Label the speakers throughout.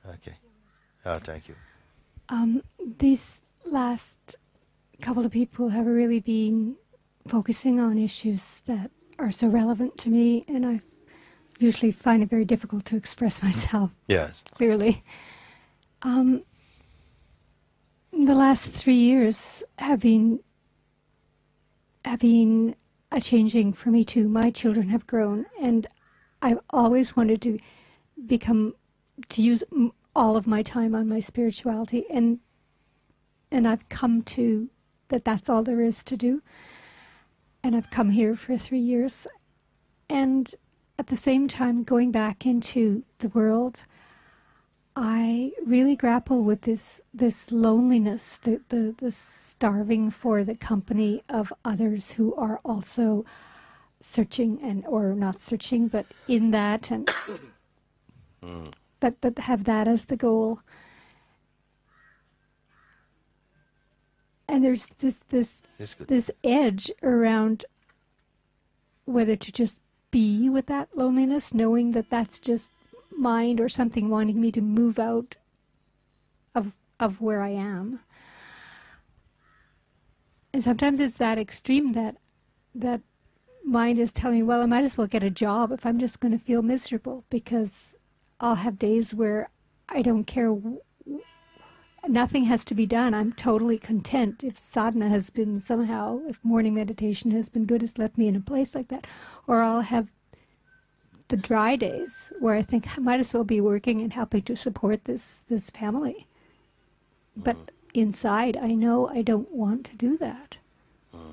Speaker 1: Okay. Oh, thank you.
Speaker 2: These last couple of people have really been focusing on issues that are so relevant to me, and I usually find it very difficult to express myself
Speaker 1: Yes.
Speaker 2: clearly. The last 3 years have been a changing for me too. My children have grown, and I've always wanted to use all of my time on my spirituality, and I've come to that's all there is to do. And I've come here for 3 years, and at the same time going back into the world, I really grapple with this loneliness, the starving for the company of others who are also searching or not searching, but in that, and that have that as the goal. And there's this edge around whether to just be with that loneliness, knowing that that's just mind or something wanting me to move out of where I am. And sometimes it's that extreme that mind is telling me, well, I might as well get a job if I'm just going to feel miserable, because I'll have days where I don't care. Nothing has to be done. I'm totally content. If sadhana has been somehow, if morning meditation has been good, it's left me in a place like that. Or I'll have the dry days where I think I might as well be working and helping to support this family. But inside, I know I don't want to do that.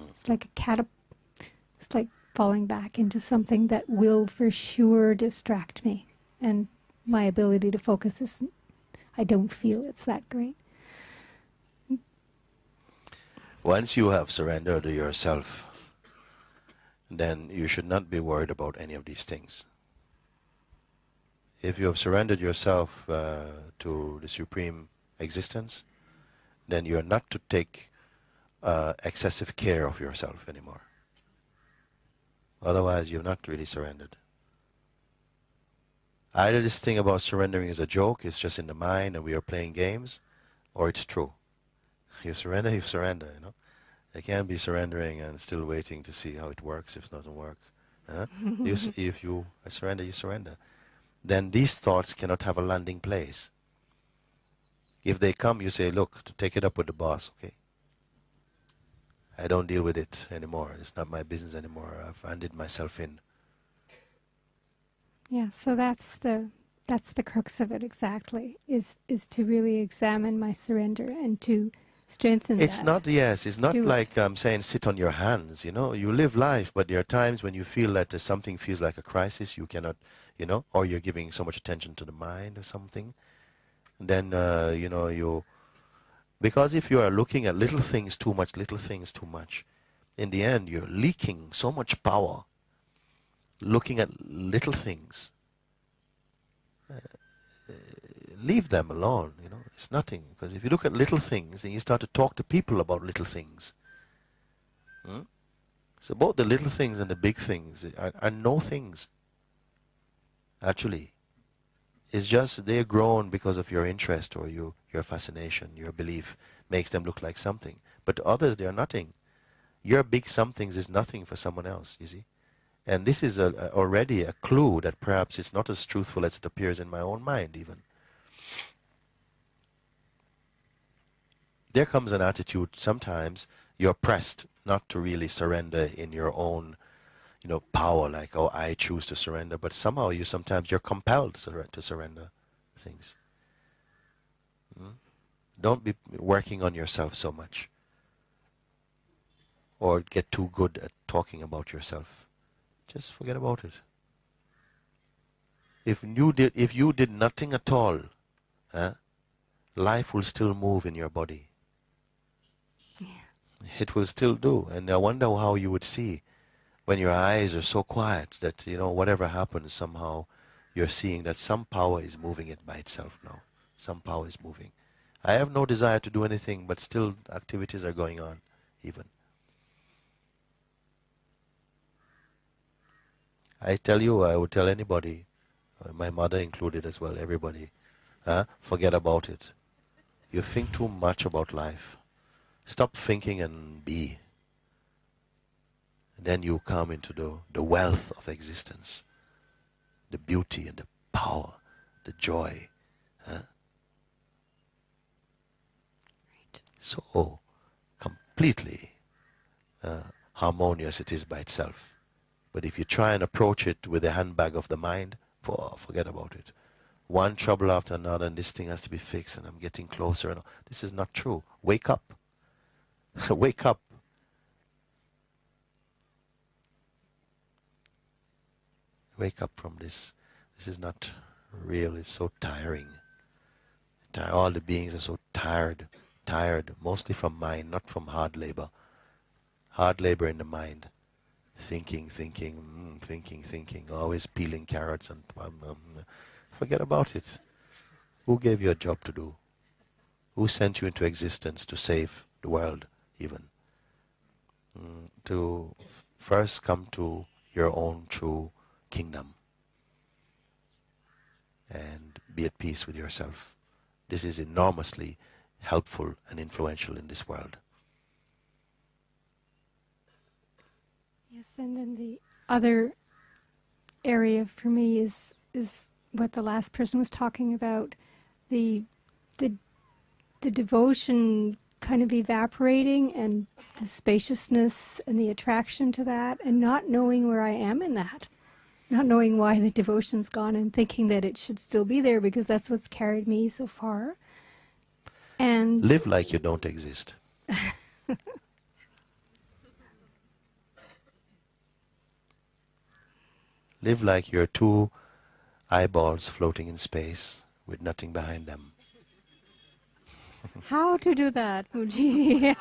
Speaker 2: It's like it's like falling back into something that will for sure distract me. And my ability to focus isn't, I don't feel it's that great.
Speaker 1: Once you have surrendered to yourself, then you should not be worried about any of these things. If you have surrendered yourself to the Supreme Existence, then you are not to take excessive care of yourself anymore. Otherwise, you've not really surrendered. Either this thing about surrendering is a joke, it's just in the mind and we are playing games, or it's true. You surrender, you surrender, you know. You can't be surrendering and still waiting to see how it works if it doesn't work. If you surrender, you surrender. Then these thoughts cannot have a landing place. If they come, you say, look, to take it up with the boss, okay? I don't deal with it anymore. It's not my business anymore. I've handed myself in.
Speaker 2: Yeah, so that's the crux of it exactly, is to really examine my surrender and to strengthen
Speaker 1: it's
Speaker 2: that.
Speaker 1: It's not like I'm saying sit on your hands, you know. You live life, but there are times when you feel that something feels like a crisis, you cannot, you know, or you're giving so much attention to the mind or something. Then, you know, because if you are looking at little things too much, in the end you're leaking so much power looking at little things. Leave them alone, you know, it's nothing. Because if you look at little things and you start to talk to people about little things, so both the little things and the big things are no things, actually. It's just they're grown because of your interest or your fascination, your belief makes them look like something. But to others, they are nothing. Your big somethings is nothing for someone else, you see. And this is already a clue that perhaps it's not as truthful as it appears in my own mind even. There comes an attitude, sometimes you're pressed not to really surrender in your own, you know, power, like, oh, I choose to surrender, but somehow sometimes you're compelled to surrender things. Don't be working on yourself so much, or get too good at talking about yourself. Just forget about it. If you did nothing at all, life will still move in your body. It will still do. And I wonder how you would see when your eyes are so quiet that, you know, whatever happens, somehow you're seeing that some power is moving it by itself now. Some power is moving. I have no desire to do anything, but still activities are going on even. I tell you, I would tell anybody, my mother included as well, everybody, Forget about it. You think too much about life. Stop thinking and be. And then you come into the wealth of existence, the beauty and the power, the joy. Right. So completely harmonious it is by itself. But if you try and approach it with the handbag of the mind, forget about it. One trouble after another, and this thing has to be fixed, and I'm getting closer. And this is not true. Wake up. Wake up. Wake up from this. This is not real. It's so tiring. All the beings are so tired, mostly from mind, not from hard labor. Hard labor in the mind. Thinking, always peeling carrots and forget about it. Who gave you a job to do? Who sent you into existence to save the world, even? To first come to your own true kingdom and be at peace with yourself. This is enormously helpful and influential in this world.
Speaker 2: Yes, and then the other area for me is what the last person was talking about, the devotion kind of evaporating and the spaciousness and the attraction to that, and not knowing where I am in that, not knowing why the devotion's gone and thinking that it should still be there because that's what's carried me so far. And
Speaker 1: live like you don't exist. Live like you're two eyeballs floating in space with nothing behind them.
Speaker 2: How to do that, Mooji?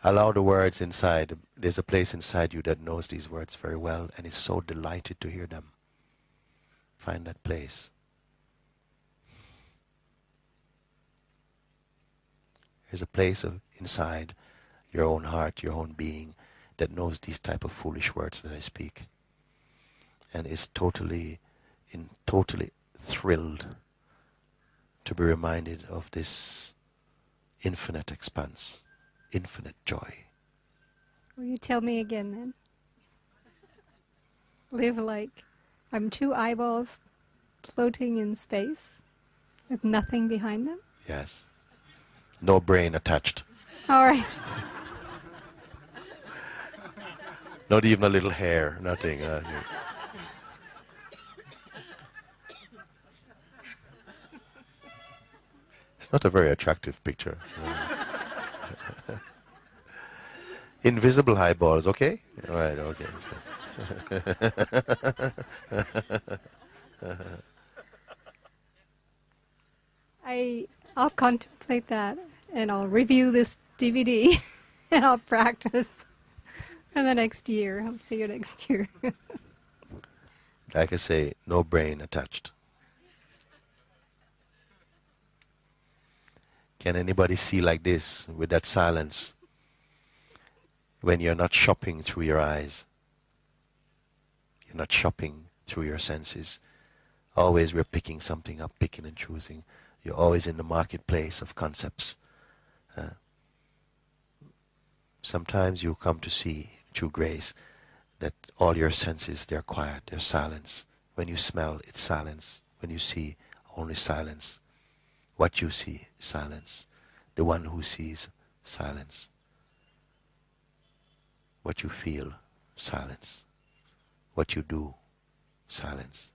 Speaker 1: Allow the words inside. There's a place inside you that knows these words very well and is so delighted to hear them. Find that place. There's a place inside your own heart, your own being, that knows these type of foolish words that I speak, and is totally thrilled to be reminded of this infinite expanse, infinite joy.
Speaker 2: Will you tell me again then? Live like I'm two eyeballs floating in space with nothing behind them?
Speaker 1: Yes. No brain attached.
Speaker 2: All right.
Speaker 1: Not even a little hair, nothing. It's not a very attractive picture. Invisible eyeballs, okay? All right, okay.
Speaker 2: I'll contemplate that, and I'll review this DVD, and I'll practice. And the next year, I'll see you next year.
Speaker 1: Like I say, no brain attached. Can anybody see like this, with that silence, when you're not shopping through your eyes? You're not shopping through your senses. Always we're picking something up, picking and choosing. You're always in the marketplace of concepts. Sometimes you come to see, through grace, that all your senses, they're quiet, they're silence. When you smell, it's silence. When you see, only silence. What you see, silence. The one who sees, silence. What you feel, silence. What you do, silence.